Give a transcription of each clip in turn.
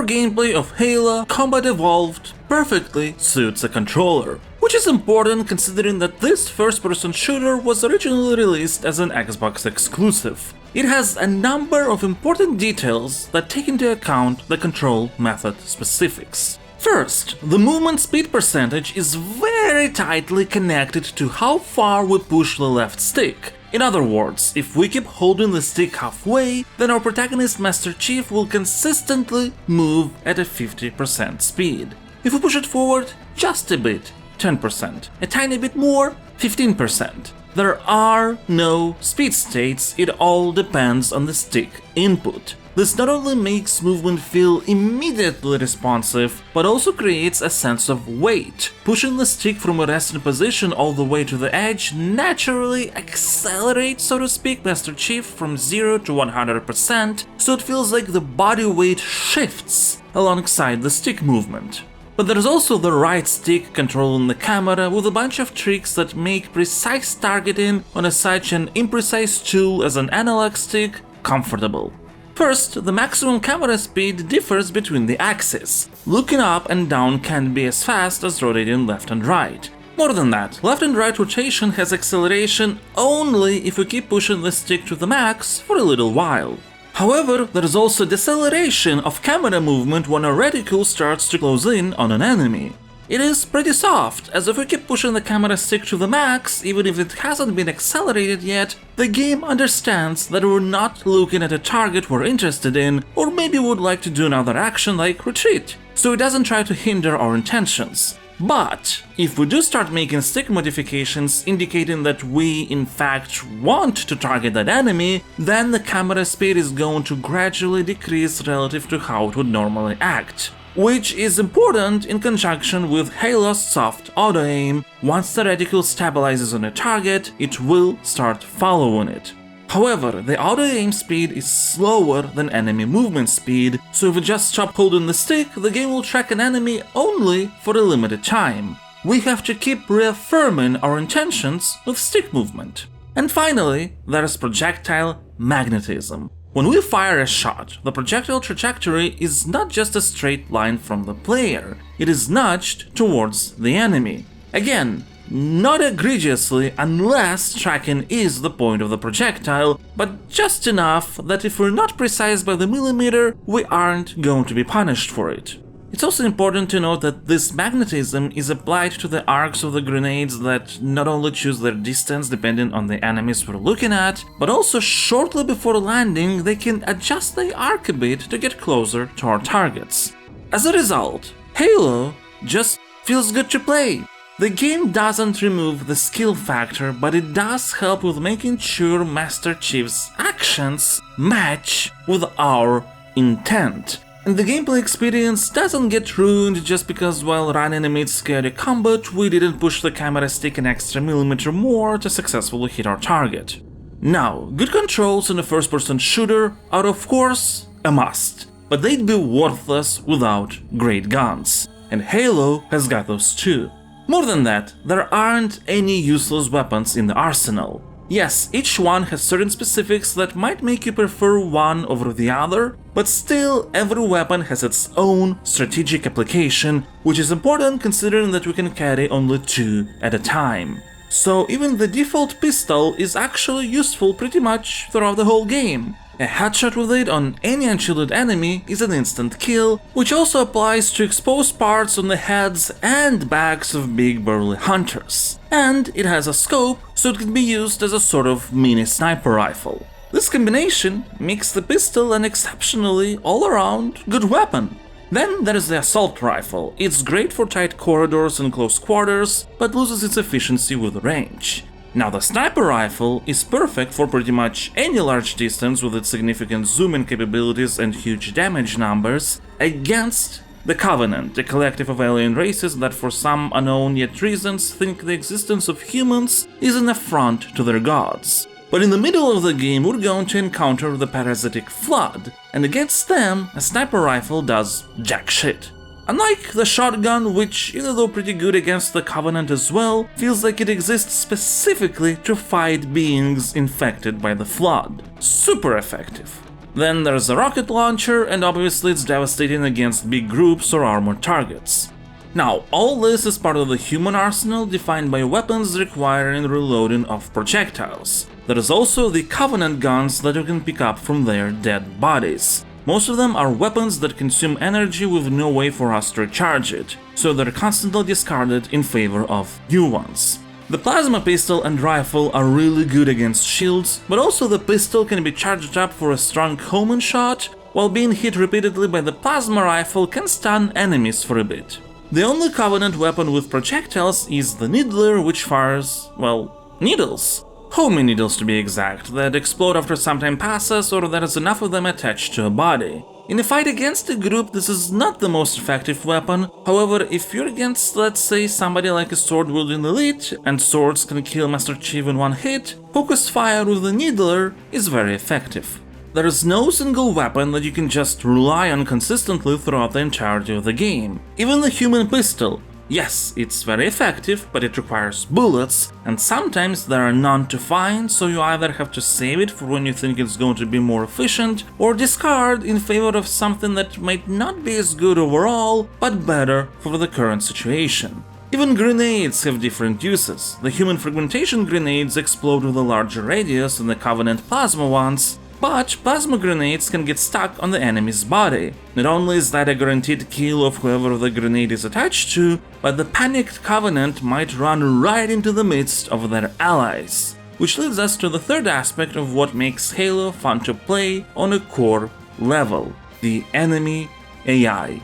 gameplay of Halo Combat Evolved perfectly suits a controller, which is important considering that this first-person shooter was originally released as an Xbox exclusive. It has a number of important details that take into account the control method specifics. First, the movement speed percentage is very tightly connected to how far we push the left stick. In other words, if we keep holding the stick halfway, then our protagonist Master Chief will consistently move at a 50% speed. If we push it forward just a bit, 10%, a tiny bit more, 15%. There are no speed states, it all depends on the stick input. This not only makes movement feel immediately responsive, but also creates a sense of weight. Pushing the stick from a resting position all the way to the edge naturally accelerates, so to speak, Master Chief from 0 to 100%, so it feels like the body weight shifts alongside the stick movement. But there's also the right stick controlling the camera with a bunch of tricks that make precise targeting on such an imprecise tool as an analog stick comfortable. First, the maximum camera speed differs between the axes. Looking up and down can't be as fast as rotating left and right. More than that, left and right rotation has acceleration only if we keep pushing the stick to the max for a little while. However, there is also deceleration of camera movement when a reticule starts to close in on an enemy. It is pretty soft, as if we keep pushing the camera stick to the max, even if it hasn't been accelerated yet, the game understands that we're not looking at a target we're interested in, or maybe would like to do another action like retreat, so it doesn't try to hinder our intentions. But if we do start making stick modifications indicating that we in fact want to target that enemy, then the camera speed is going to gradually decrease relative to how it would normally act. Which is important in conjunction with Halo's soft auto-aim. Once the reticule stabilizes on a target, it will start following it. However, the auto-aim speed is slower than enemy movement speed, so if we just stop holding the stick, the game will track an enemy only for a limited time. We have to keep reaffirming our intentions with stick movement. And finally, there's projectile magnetism. When we fire a shot, the projectile trajectory is not just a straight line from the player, it is nudged towards the enemy. Again, not egregiously unless tracking is the point of the projectile, but just enough that if we're not precise by the millimeter, we aren't going to be punished for it. It's also important to note that this magnetism is applied to the arcs of the grenades that not only choose their distance depending on the enemies we're looking at, but also shortly before landing they can adjust the arc a bit to get closer to our targets. As a result, Halo just feels good to play. The game doesn't remove the skill factor, but it does help with making sure Master Chief's actions match with our intent. And the gameplay experience doesn't get ruined just because while running amid scary combat we didn't push the camera stick an extra millimeter more to successfully hit our target. Now, good controls in a first-person shooter are of course a must, but they'd be worthless without great guns, and Halo has got those too. More than that, there aren't any useless weapons in the arsenal. Yes, each one has certain specifics that might make you prefer one over the other, but still every weapon has its own strategic application, which is important considering that we can carry only 2 at a time. So even the default pistol is actually useful pretty much throughout the whole game. A headshot with it on any unshielded enemy is an instant kill, which also applies to exposed parts on the heads and backs of big burly hunters. And it has a scope, so it can be used as a sort of mini sniper rifle. This combination makes the pistol an exceptionally all-around good weapon. Then there's the assault rifle. It's great for tight corridors and close quarters, but loses its efficiency with range. Now the sniper rifle is perfect for pretty much any large distance with its significant zoom-in capabilities and huge damage numbers against the Covenant, a collective of alien races that for some unknown yet reasons think the existence of humans is an affront to their gods. But in the middle of the game we're going to encounter the parasitic flood, and against them a sniper rifle does jack shit. Unlike the shotgun, which, even though pretty good against the Covenant as well, feels like it exists specifically to fight beings infected by the Flood. Super effective. Then there's a rocket launcher, and obviously it's devastating against big groups or armored targets. Now, all this is part of the human arsenal defined by weapons requiring reloading of projectiles. There is also the Covenant guns that you can pick up from their dead bodies. Most of them are weapons that consume energy with no way for us to recharge it, so they're constantly discarded in favor of new ones. The plasma pistol and rifle are really good against shields, but also the pistol can be charged up for a strong homing shot, while being hit repeatedly by the plasma rifle can stun enemies for a bit. The only Covenant weapon with projectiles is the Needler, which fires, well, needles. Homing needles to be exact, that explode after some time passes or there is enough of them attached to a body. In a fight against a group, this is not the most effective weapon. However, if you're against, let's say, somebody like a sword-wielding elite, and swords can kill Master Chief in one hit, focused fire with the Needler is very effective. There is no single weapon that you can just rely on consistently throughout the entirety of the game. Even the human pistol. Yes, it's very effective, but it requires bullets, and sometimes there are none to find, so you either have to save it for when you think it's going to be more efficient, or discard in favor of something that might not be as good overall, but better for the current situation. Even grenades have different uses. The human fragmentation grenades explode with a larger radius than the Covenant plasma ones, but plasma grenades can get stuck on the enemy's body. Not only is that a guaranteed kill of whoever the grenade is attached to, but the panicked Covenant might run right into the midst of their allies. Which leads us to the third aspect of what makes Halo fun to play on a core level: the enemy AI.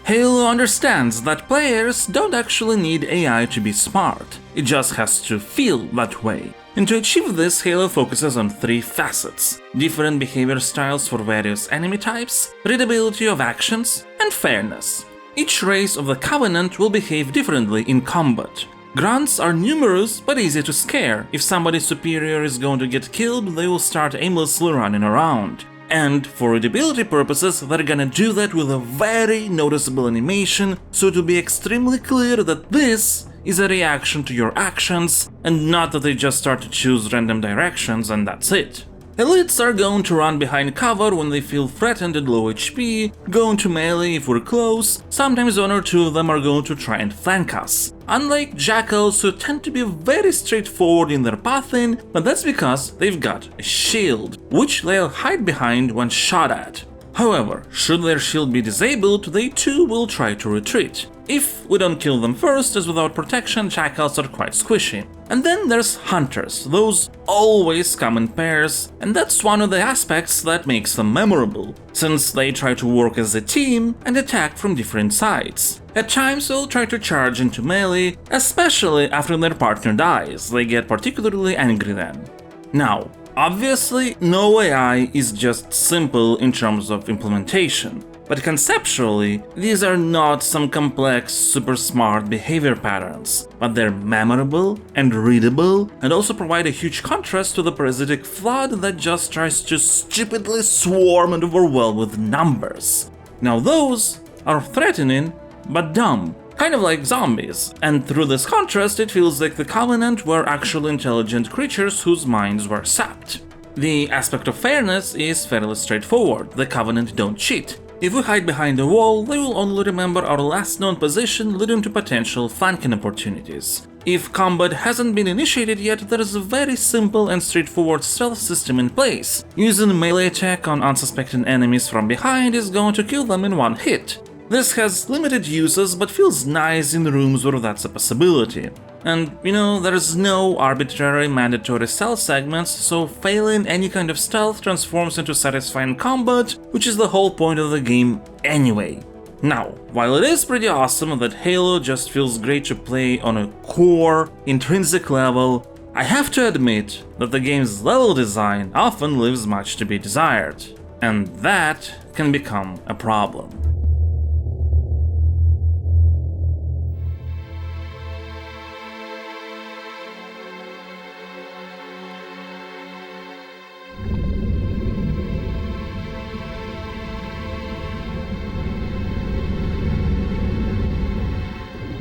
Halo understands that players don't actually need AI to be smart, it just has to feel that way. And to achieve this, Halo focuses on three facets: different behavior styles for various enemy types, readability of actions, and fairness. Each race of the Covenant will behave differently in combat. Grunts are numerous but easy to scare. If somebody superior is going to get killed, they will start aimlessly running around. And for readability purposes, they're gonna do that with a very noticeable animation, so it will be extremely clear that this is a reaction to your actions, and not that they just start to choose random directions and that's it. Elites are going to run behind cover when they feel threatened at low HP, go into melee if we're close, sometimes one or two of them are going to try and flank us. Unlike Jackals, who tend to be very straightforward in their pathing, but that's because they've got a shield, which they'll hide behind when shot at. However, should their shield be disabled, they too will try to retreat. If we don't kill them first, as without protection, Jackals are quite squishy. And then there's Hunters, those always come in pairs, and that's one of the aspects that makes them memorable, since they try to work as a team and attack from different sides. At times they'll try to charge into melee, especially after their partner dies, they get particularly angry then. Now, obviously, no AI is just simple in terms of implementation, but conceptually, these are not some complex, super smart behavior patterns, but they're memorable and readable, and also provide a huge contrast to the parasitic flood that just tries to stupidly swarm and overwhelm with numbers. Now those are threatening, but dumb. Kind of like zombies, and through this contrast it feels like the Covenant were actually intelligent creatures whose minds were sapped. The aspect of fairness is fairly straightforward, the Covenant don't cheat. If we hide behind a wall, they will only remember our last known position, leading to potential flanking opportunities. If combat hasn't been initiated yet, there is a very simple and straightforward stealth system in place. Using melee attack on unsuspecting enemies from behind is going to kill them in one hit. This has limited uses, but feels nice in rooms where that's a possibility. And, there is no arbitrary mandatory stealth segments, so failing any kind of stealth transforms into satisfying combat, which is the whole point of the game anyway. Now, while it is pretty awesome that Halo just feels great to play on a core, intrinsic level, I have to admit that the game's level design often leaves much to be desired, and that can become a problem.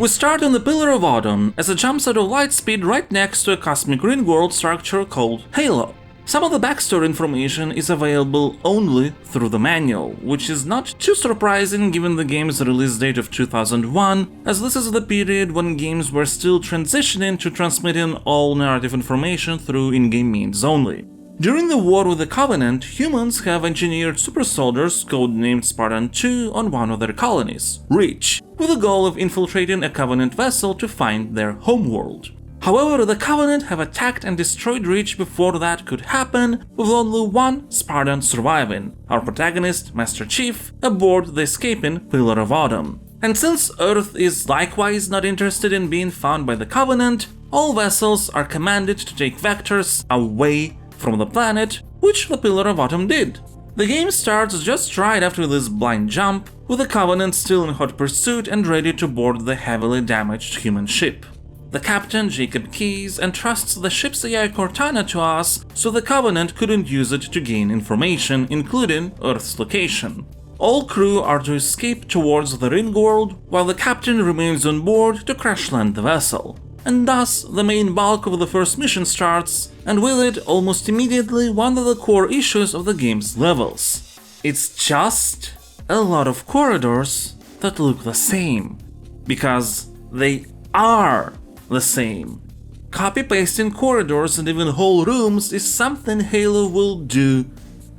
We start on the Pillar of Autumn, as it jumps out of light speed right next to a cosmic ring world structure called Halo. Some of the backstory information is available only through the manual, which is not too surprising given the game's release date of 2001, as this is the period when games were still transitioning to transmitting all narrative information through in-game means only. During the war with the Covenant, humans have engineered super soldiers, codenamed Spartan II, on one of their colonies, Reach, with the goal of infiltrating a Covenant vessel to find their homeworld. However, the Covenant have attacked and destroyed Reach before that could happen, with only one Spartan surviving, our protagonist, Master Chief, aboard the escaping Pillar of Autumn. And since Earth is likewise not interested in being found by the Covenant, all vessels are commanded to take vectors away from the planet, which the Pillar of Autumn did. The game starts just right after this blind jump, with the Covenant still in hot pursuit and ready to board the heavily damaged human ship. The captain, Jacob Keyes, entrusts the ship's AI Cortana to us so the Covenant couldn't use it to gain information, including Earth's location. All crew are to escape towards the Ring World, while the captain remains on board to crash land the vessel. And thus, the main bulk of the first mission starts, and with it, almost immediately, one of the core issues of the game's levels. It's just a lot of corridors that look the same. Because they are the same. Copy-pasting corridors and even whole rooms is something Halo will do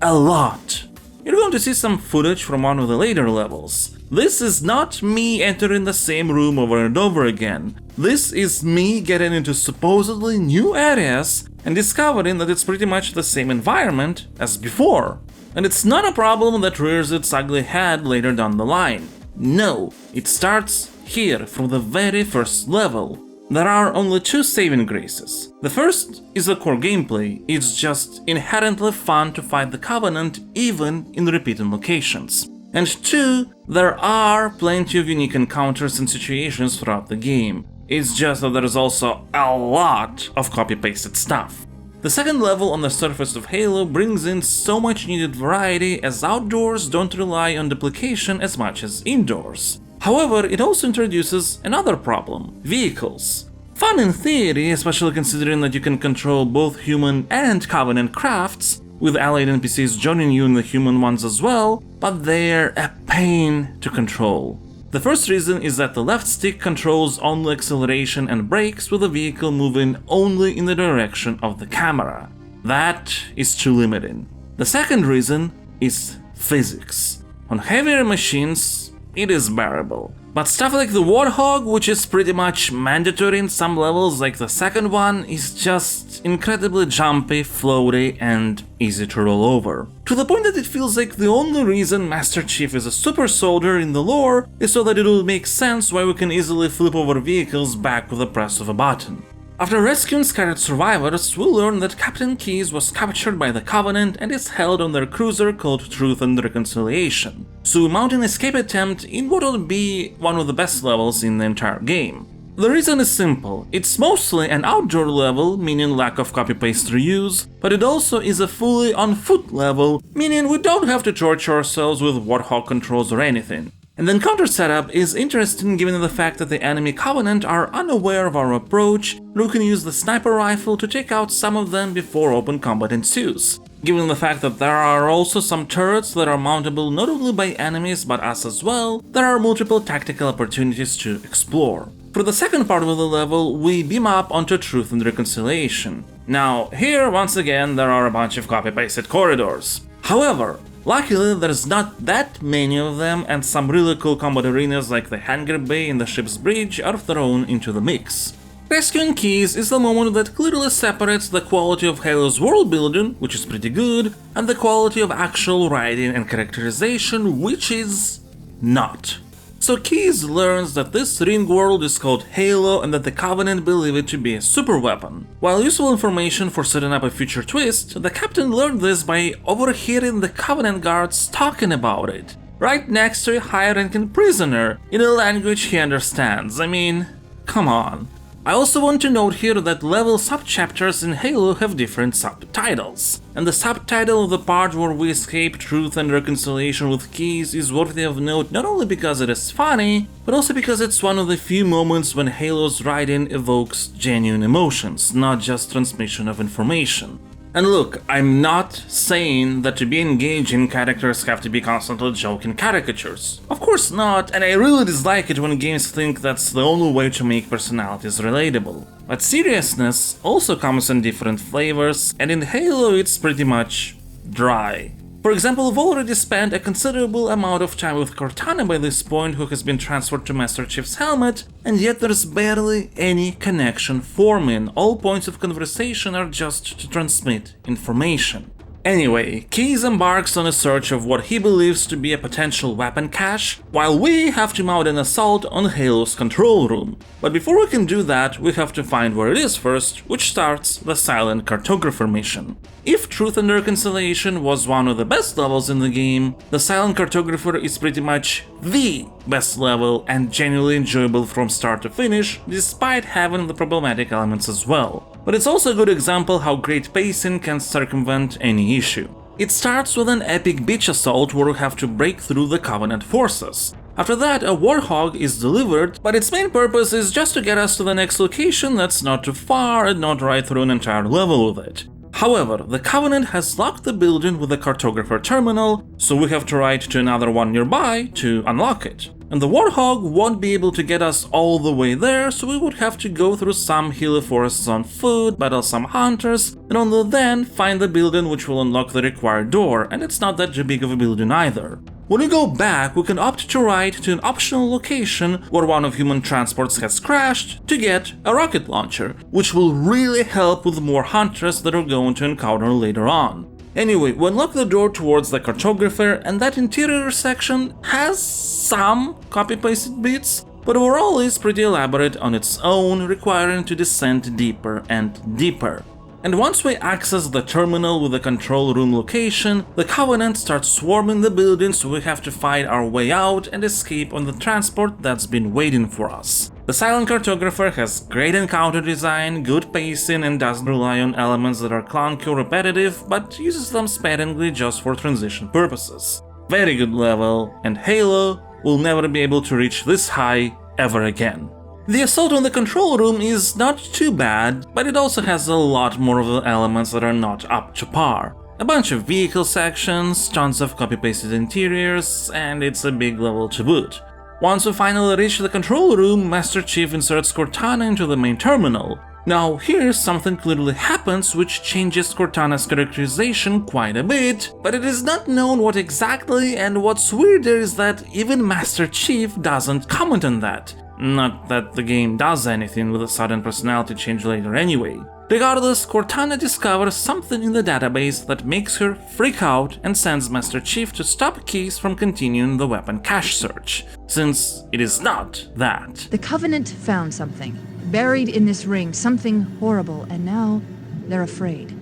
a lot. You're going to see some footage from one of the later levels. This is not me entering the same room over and over again. This is me getting into supposedly new areas and discovering that it's pretty much the same environment as before. And it's not a problem that rears its ugly head later down the line. No, it starts here from the very first level. There are only two saving graces. The first is the core gameplay. It's just inherently fun to fight the Covenant even in repeating locations. And two, there are plenty of unique encounters and situations throughout the game. It's just that there's also a lot of copy-pasted stuff. The second level on the surface of Halo brings in so much needed variety, as outdoors don't rely on duplication as much as indoors. However, it also introduces another problem: vehicles. Fun in theory, especially considering that you can control both human and Covenant crafts, with allied NPCs joining you in the human ones as well, but they're a pain to control. The first reason is that the left stick controls only acceleration and brakes, with the vehicle moving only in the direction of the camera. That is too limiting. The second reason is physics. On heavier machines, it is bearable. But stuff like the Warthog, which is pretty much mandatory in some levels like the second one, is just incredibly jumpy, floaty, and easy to roll over. To the point that it feels like the only reason Master Chief is a super soldier in the lore is so that it will make sense why we can easily flip over vehicles back with the press of a button. After rescuing scattered survivors, we learn that Captain Keyes was captured by the Covenant and is held on their cruiser called Truth and Reconciliation. So we mount an escape attempt in what would be one of the best levels in the entire game. The reason is simple: it's mostly an outdoor level, meaning lack of copy-paste reuse, but it also is a fully on-foot level, meaning we don't have to torture ourselves with Warthog controls or anything. And the encounter setup is interesting given the fact that the enemy Covenant are unaware of our approach, and we can use the sniper rifle to take out some of them before open combat ensues. Given the fact that there are also some turrets that are mountable not only by enemies but us as well, there are multiple tactical opportunities to explore. For the second part of the level, we beam up onto Truth and Reconciliation. Now, here once again there are a bunch of copy-pasted corridors. However, luckily, there's not that many of them, and some really cool combat arenas like the hangar bay and the ship's bridge are thrown into the mix. Rescuing Keyes is the moment that clearly separates the quality of Halo's world building, which is pretty good, and the quality of actual writing and characterization, which is not. So Keyes learns that this ring world is called Halo and that the Covenant believe it to be a super weapon. While useful information for setting up a future twist, the captain learned this by overhearing the Covenant guards talking about it, right next to a high-ranking prisoner, in a language he understands. I mean, come on. I also want to note here that level subchapters in Halo have different subtitles, and the subtitle of the part where we escape Truth and Reconciliation with Keyes is worthy of note not only because it is funny, but also because it's one of the few moments when Halo's writing evokes genuine emotions, not just transmission of information. And look, I'm not saying that to be engaging, characters have to be constantly joking caricatures. Of course not, and I really dislike it when games think that's the only way to make personalities relatable. But seriousness also comes in different flavors, and in Halo it's pretty much dry. For example, we've already spent a considerable amount of time with Cortana by this point, who has been transferred to Master Chief's helmet, and yet there's barely any connection forming. All points of conversation are just to transmit information. Anyway, Keyes embarks on a search of what he believes to be a potential weapon cache, while we have to mount an assault on Halo's control room. But before we can do that, we have to find where it is first, which starts the Silent Cartographer mission. If Truth and Reconciliation was one of the best levels in the game, the Silent Cartographer is pretty much the best level and genuinely enjoyable from start to finish, despite having the problematic elements as well. But it's also a good example how great pacing can circumvent any issue. It starts with an epic beach assault where we have to break through the Covenant forces. After that, a Warthog is delivered, but its main purpose is just to get us to the next location that's not too far and not right through an entire level with it. However, the Covenant has locked the building with the Cartographer terminal, so we have to ride to another one nearby to unlock it. And the Warthog won't be able to get us all the way there, so we would have to go through some hilly forests on foot, battle some hunters, and only then find the building which will unlock the required door, and it's not that big of a building either. When we go back, we can opt to ride to an optional location where one of human transports has crashed to get a rocket launcher, which will really help with more hunters that we're going to encounter later on. Anyway, we unlock the door towards the Cartographer, and that interior section has some copy-pasted bits, but overall is pretty elaborate on its own, requiring to descend deeper and deeper. And once we access the terminal with the control room location, the Covenant starts swarming the building, so we have to fight our way out and escape on the transport that's been waiting for us. The Silent Cartographer has great encounter design, good pacing, and doesn't rely on elements that are clunky or repetitive, but uses them sparingly just for transition purposes. Very good level, and Halo will never be able to reach this high ever again. The assault on the control room is not too bad, but it also has a lot more of the elements that are not up to par. A bunch of vehicle sections, tons of copy-pasted interiors, and it's a big level to boot. Once we finally reach the control room, Master Chief inserts Cortana into the main terminal. Now here something clearly happens which changes Cortana's characterization quite a bit, but it is not known what exactly, and what's weirder is that even Master Chief doesn't comment on that. Not that the game does anything with a sudden personality change later anyway. Regardless, Cortana discovers something in the database that makes her freak out and sends Master Chief to stop Keyes from continuing the weapon cache search, since it is not that. The Covenant found something, buried in this ring, something horrible, and now they're afraid.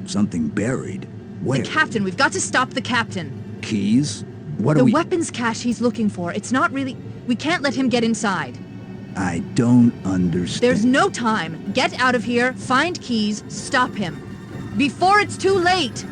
Something buried? Where? The captain, we've got to stop the captain. Keys? What are The we— weapons cache he's looking for, it's not really... We can't let him get inside. I don't understand. There's no time. Get out of here, find Keyes, stop him. Before it's too late!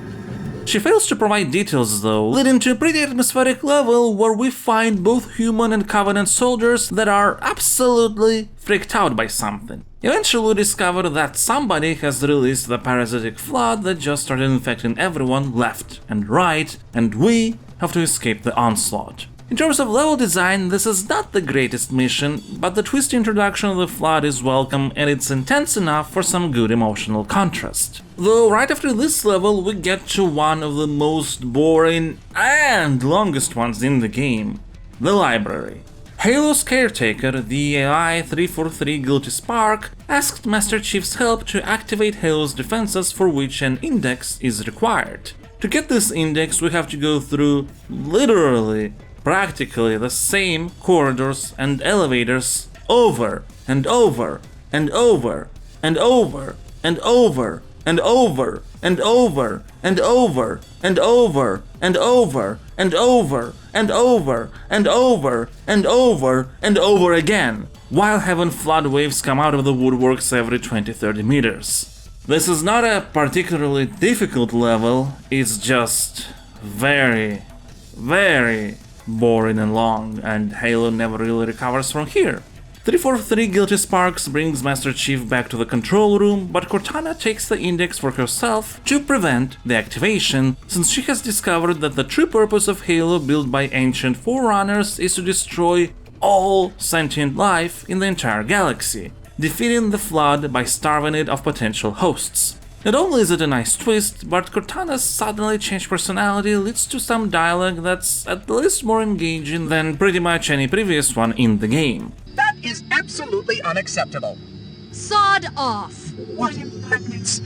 She fails to provide details though, leading to a pretty atmospheric level where we find both human and Covenant soldiers that are absolutely freaked out by something. Eventually we discover that somebody has released the parasitic flood that just started infecting everyone left and right, and we have to escape the onslaught. In terms of level design, this is not the greatest mission, but the twisty introduction of the flood is welcome and it's intense enough for some good emotional contrast. Though right after this level we get to one of the most boring and longest ones in the game, the library. Halo's caretaker, the AI-343 Guilty Spark, asked Master Chief's help to activate Halo's defenses, for which an index is required. To get this index we have to go through literally practically the same corridors and elevators over and over and over and over and over and over and over and over and over and over and over and over and over and over and over again, while having flood waves come out of the woodworks every 20-30 meters. This is not a particularly difficult level, it's just very boring and long, and Halo never really recovers from here. 343 Guilty Sparks brings Master Chief back to the control room, but Cortana takes the index for herself to prevent the activation, since she has discovered that the true purpose of Halo built by ancient Forerunners is to destroy all sentient life in the entire galaxy, defeating the Flood by starving it of potential hosts. Not only is it a nice twist, but Cortana's suddenly changed personality leads to some dialogue that's at least more engaging than pretty much any previous one in the game. That is absolutely unacceptable. Sod off! What impertinence!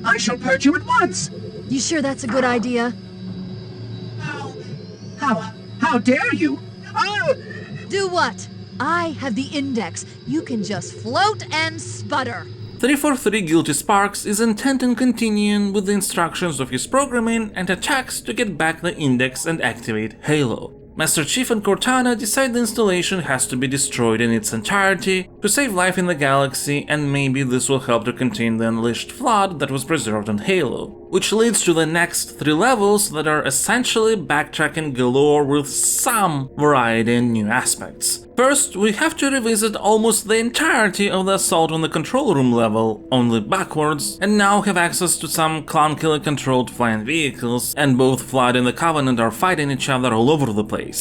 I shall purge you at once! You sure that's a good idea? How dare you? Oh! Do what? I have the index. You can just float and sputter. 343 Guilty Sparks is intent on continuing with the instructions of his programming and attacks to get back the index and activate Halo. Master Chief and Cortana decide the installation has to be destroyed in its entirety to save life in the galaxy, and maybe this will help to contain the unleashed flood that was preserved on Halo, which leads to the next 3 levels that are essentially backtracking galore with some variety and new aspects. First, we have to revisit almost the entirety of the assault on the control room level, only backwards, and now have access to some clunkily controlled flying vehicles, and both Flood and the Covenant are fighting each other all over the place.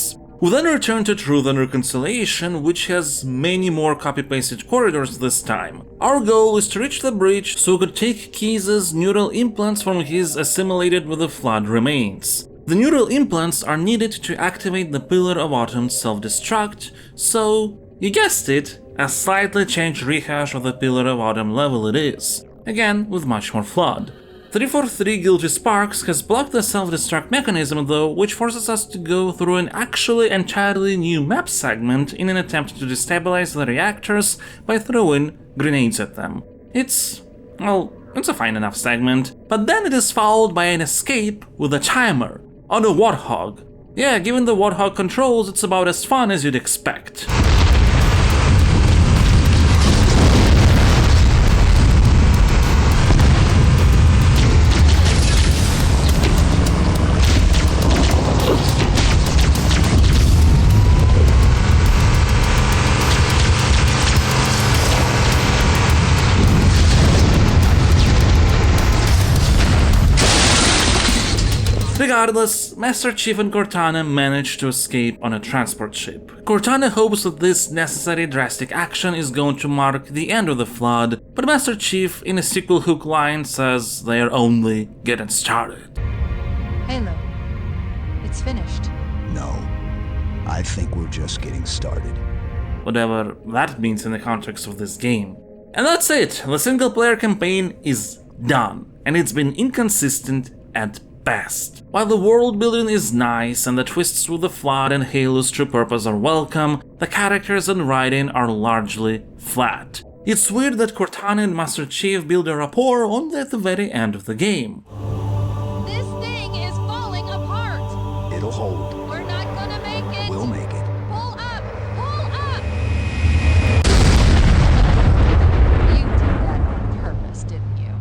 We then return to Truth and Reconciliation, which has many more copy-pasted corridors this time. Our goal is to reach the bridge so we could take Keyes' neural implants from his assimilated with the Flood remains. The neural implants are needed to activate the Pillar of Autumn's self-destruct, so, you guessed it, a slightly changed rehash of the Pillar of Autumn level it is, again with much more Flood. 343 Guilty Sparks has blocked the self-destruct mechanism though, which forces us to go through an actually entirely new map segment in an attempt to destabilize the reactors by throwing grenades at them. It's a fine enough segment, but then it is followed by an escape with a timer on a Warthog. Yeah, given the Warthog controls, it's about as fun as you'd expect. Regardless, Master Chief and Cortana manage to escape on a transport ship. Cortana hopes that this necessary drastic action is going to mark the end of the Flood, but Master Chief, in a sequel hook line, says they are only getting started. Halo. It's finished. No. I think we're just getting started. Whatever that means in the context of this game. And that's it! The single-player campaign is done, and it's been inconsistent at best. While the world building is nice and the twists with the Flood and Halo's true purpose are welcome, the characters and writing are largely flat. It's weird that Cortana and Master Chief build a rapport only at the very end of the game. This thing is falling apart. It'll hold. We're not gonna make it. We'll make it. Pull up! Pull up! You did that on purpose, didn't you?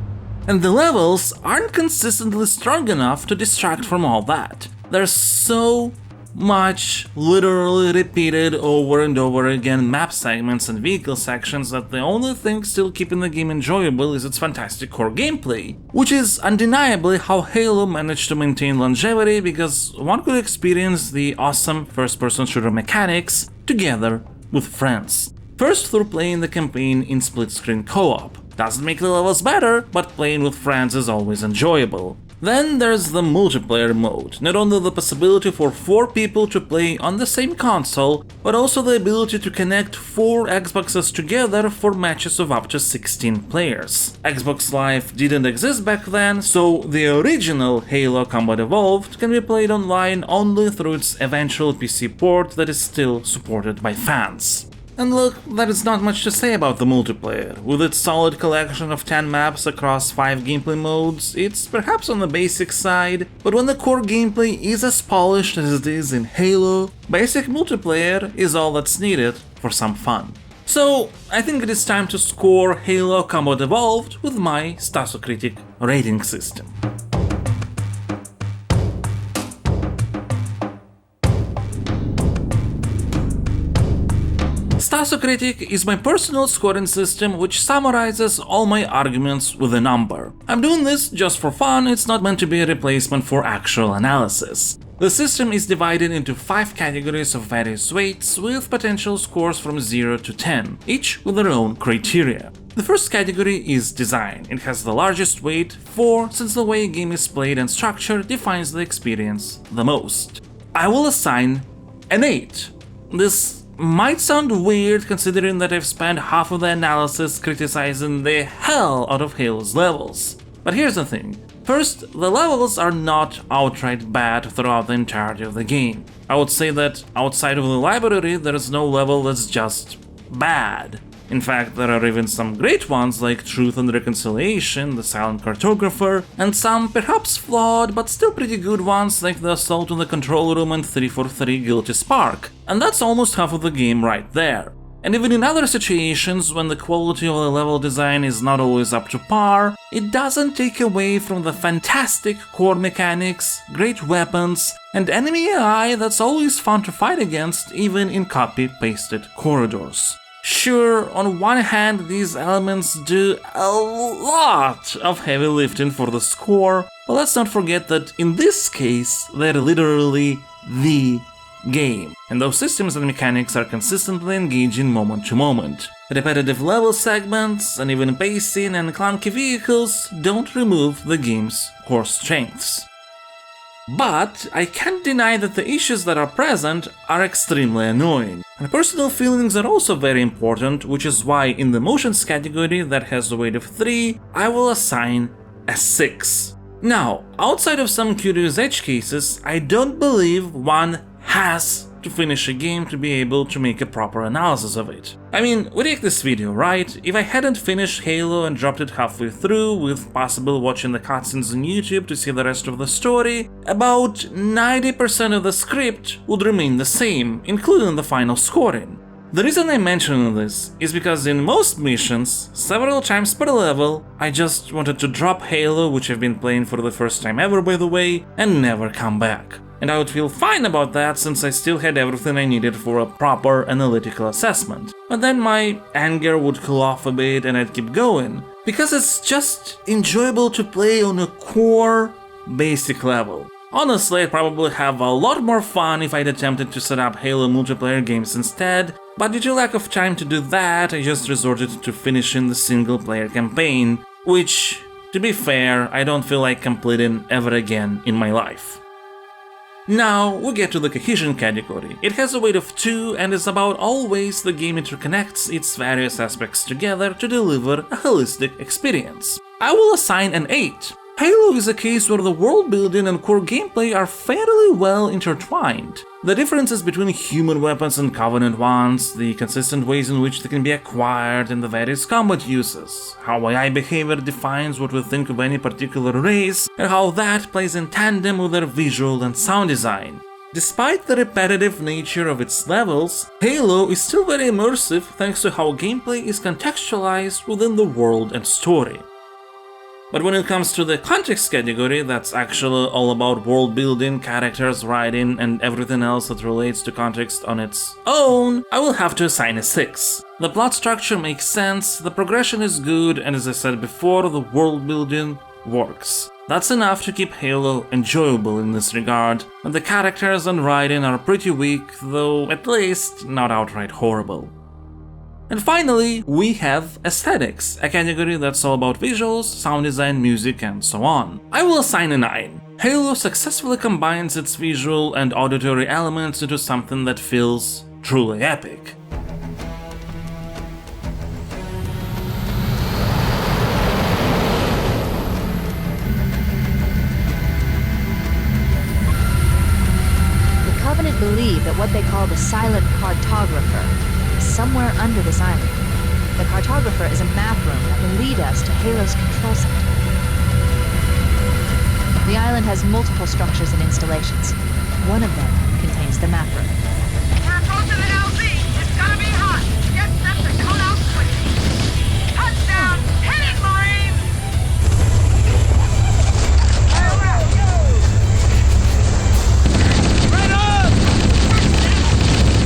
And the levels aren't consistently strong enough to distract from all that. There's so much literally repeated over and over again map segments and vehicle sections that the only thing still keeping the game enjoyable is its fantastic core gameplay, which is undeniably how Halo managed to maintain longevity, because one could experience the awesome first-person shooter mechanics together with friends. First through playing the campaign in split-screen co-op. Doesn't make the levels better, but playing with friends is always enjoyable. Then there's the multiplayer mode, not only the possibility for 4 people to play on the same console, but also the ability to connect 4 Xboxes together for matches of up to 16 players. Xbox Live didn't exist back then, so the original Halo Combat Evolved can be played online only through its eventual PC port that is still supported by fans. And look, there is not much to say about the multiplayer. With its solid collection of 10 maps across 5 gameplay modes, it's perhaps on the basic side, but when the core gameplay is as polished as it is in Halo, basic multiplayer is all that's needed for some fun. So, I think it is time to score Halo Combat Evolved with my Stasocritic rating system. Stasocritic is my personal scoring system which summarizes all my arguments with a number. I'm doing this just for fun, it's not meant to be a replacement for actual analysis. The system is divided into 5 categories of various weights with potential scores from 0 to 10, each with their own criteria. The first category is design. It has the largest weight, 4, since the way a game is played and structured defines the experience the most. I will assign an 8. This might sound weird considering that I've spent half of the analysis criticizing the hell out of Halo's levels. But here's the thing. First, the levels are not outright bad throughout the entirety of the game. I would say that outside of the library there is no level that's just bad. In fact, there are even some great ones like Truth and Reconciliation, the Silent Cartographer, and some perhaps flawed but still pretty good ones like the Assault on the Control Room and 343 Guilty Spark. And that's almost half of the game right there. And even in other situations, when the quality of the level design is not always up to par, it doesn't take away from the fantastic core mechanics, great weapons, and enemy AI that's always fun to fight against even in copy-pasted corridors. Sure, on one hand, these elements do a lot of heavy lifting for the score, but let's not forget that in this case, they're literally the game, and those systems and mechanics are consistently engaging moment to moment. Repetitive level segments, uneven pacing, and clunky vehicles don't remove the game's core strengths. But I can't deny that the issues that are present are extremely annoying. And personal feelings are also very important, which is why in the motions category that has a weight of 3, I will assign a 6. Now, outside of some curious edge cases, I don't believe one has to finish a game to be able to make a proper analysis of it. I mean, we take this video, right? If I hadn't finished Halo and dropped it halfway through, with possible watching the cutscenes on YouTube to see the rest of the story, about 90% of the script would remain the same, including the final scoring. The reason I'm mentioning this is because in most missions, several times per level, I just wanted to drop Halo, which I've been playing for the first time ever by the way, and never come back. And I would feel fine about that since I still had everything I needed for a proper analytical assessment. But then my anger would cool off a bit and I'd keep going, because it's just enjoyable to play on a core, basic level. Honestly, I'd probably have a lot more fun if I'd attempted to set up Halo multiplayer games instead, but due to lack of time to do that, I just resorted to finishing the single-player campaign, which, to be fair, I don't feel like completing ever again in my life. Now, we get to the cohesion category. It has a weight of 2 and is about all ways the game interconnects its various aspects together to deliver a holistic experience. I will assign an 8. Halo is a case where the world building and core gameplay are fairly well intertwined. The differences between human weapons and Covenant ones, the consistent ways in which they can be acquired, and the various combat uses, how AI behavior defines what we think of any particular race, and how that plays in tandem with their visual and sound design. Despite the repetitive nature of its levels, Halo is still very immersive thanks to how gameplay is contextualized within the world and story. But when it comes to the context category, that's actually all about world building, characters, writing, and everything else that relates to context on its own, I will have to assign a 6. The plot structure makes sense, the progression is good, and as I said before, the world building works. That's enough to keep Halo enjoyable in this regard, and the characters and writing are pretty weak, though at least not outright horrible. And finally, we have aesthetics, a category that's all about visuals, sound design, music, and so on. I will assign a 9. Halo successfully combines its visual and auditory elements into something that feels truly epic. The Covenant believe that what they call the Silent Cartographer somewhere under this island. The cartographer is a map room that will lead us to Halo's control center. The island has multiple structures and installations. One of them contains the map room. We're approaching the LZ. It's gonna be hot. Get them to come out quick. Touchdown! Hit it, Marine! Right up!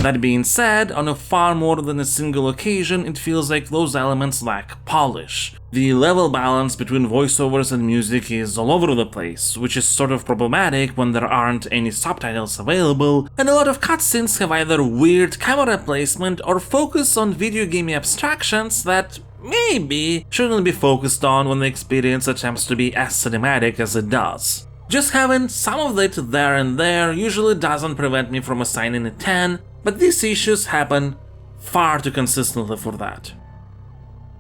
That being said, on a far more than a single occasion, it feels like those elements lack polish. The level balance between voiceovers and music is all over the place, which is sort of problematic when there aren't any subtitles available, and a lot of cutscenes have either weird camera placement or focus on video game abstractions that maybe shouldn't be focused on when the experience attempts to be as cinematic as it does. Just having some of it there and there usually doesn't prevent me from assigning a 10, but these issues happen far too consistently for that.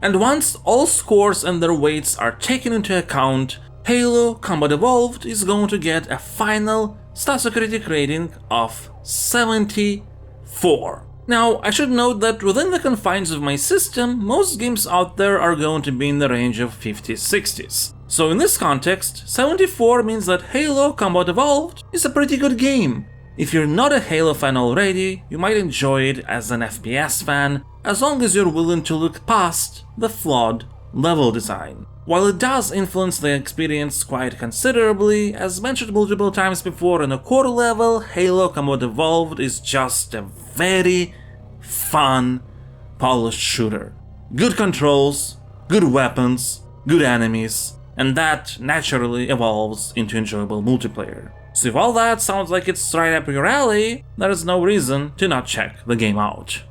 And once all scores and their weights are taken into account, Halo Combat Evolved is going to get a final Stasocritic rating of 74. Now, I should note that within the confines of my system, most games out there are going to be in the range of 50s, 60s. So in this context, 74 means that Halo Combat Evolved is a pretty good game. If you're not a Halo fan already, you might enjoy it as an FPS fan, as long as you're willing to look past the flawed level design. While it does influence the experience quite considerably, as mentioned multiple times before, in a core level, Halo Combat Evolved is just a very fun, polished shooter. Good controls, good weapons, good enemies, and that naturally evolves into enjoyable multiplayer. So if all that sounds like it's right up your alley, there is no reason to not check the game out.